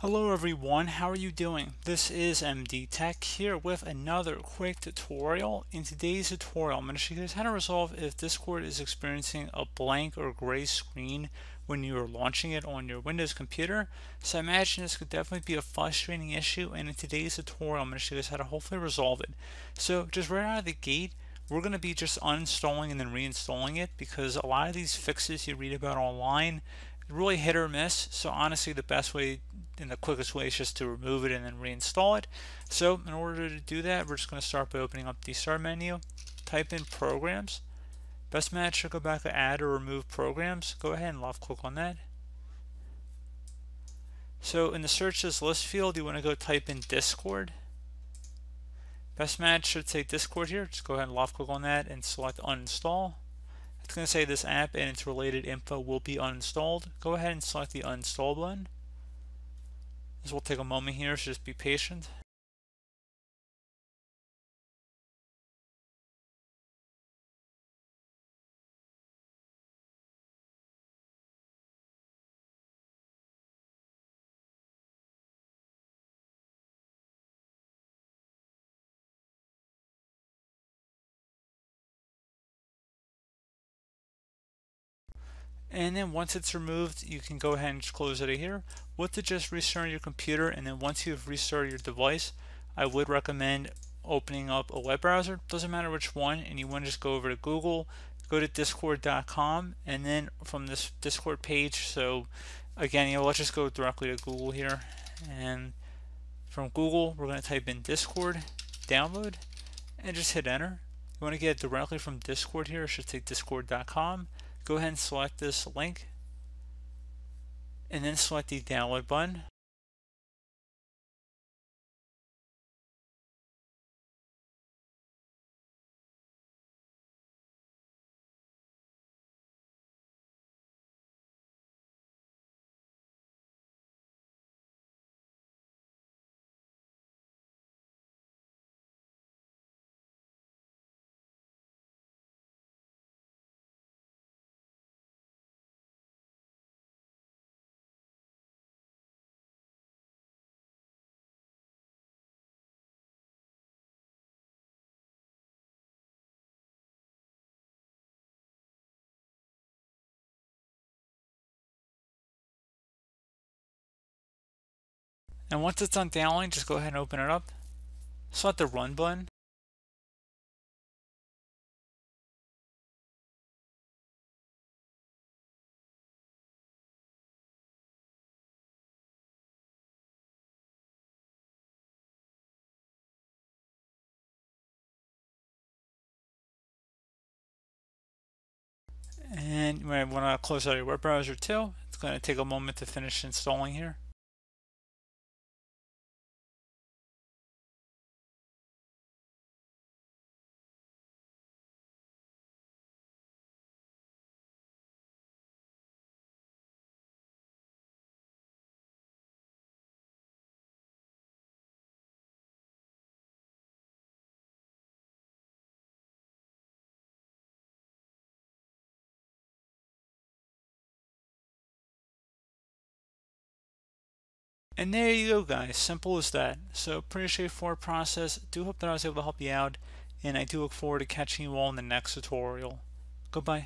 Hello everyone, how are you doing? This is MD Tech here with another quick tutorial. In today's tutorial, I'm going to show you guys how to resolve if Discord is experiencing a blank or gray screen when you are launching it on your Windows computer. So I imagine this could definitely be a frustrating issue, and in today's tutorial, I'm going to show you guys how to hopefully resolve it. So just right out of the gate, we're going to be just uninstalling and then reinstalling it because a lot of these fixes you read about online really hit or miss. So honestly, the best way and the quickest way is just to remove it and then reinstall it. So in order to do that, we're just going to start by opening up the start menu, type in programs. Best match to go back to add or remove programs. Go ahead and left click on that. So in the search this list field, you want to go type in Discord. Best match should say Discord here. Just go ahead and left click on that and select uninstall. It's going to say this app and its related info will be uninstalled. Go ahead and select the uninstall button. This will take a moment here, so just be patient. And then once it's removed, you can go ahead and just close it here. With to just restart your computer, and then once you've restarted your device, I would recommend opening up a web browser. Doesn't matter which one, and you want to just go over to Google, go to discord.com, and then from this Discord page, so again, let's just go directly to Google here, and from Google, we're going to type in Discord, download, and just hit enter. You want to get it directly from Discord here, it should say discord.com. Go ahead and select this link and then select the download button. And once it's done downloading, just go ahead and open it up. Select the run button. And you might want to close out your web browser too. It's going to take a moment to finish installing here. And there you go, guys. Simple as that. So pretty straightforward process. Do hope that I was able to help you out, and I do look forward to catching you all in the next tutorial. Goodbye.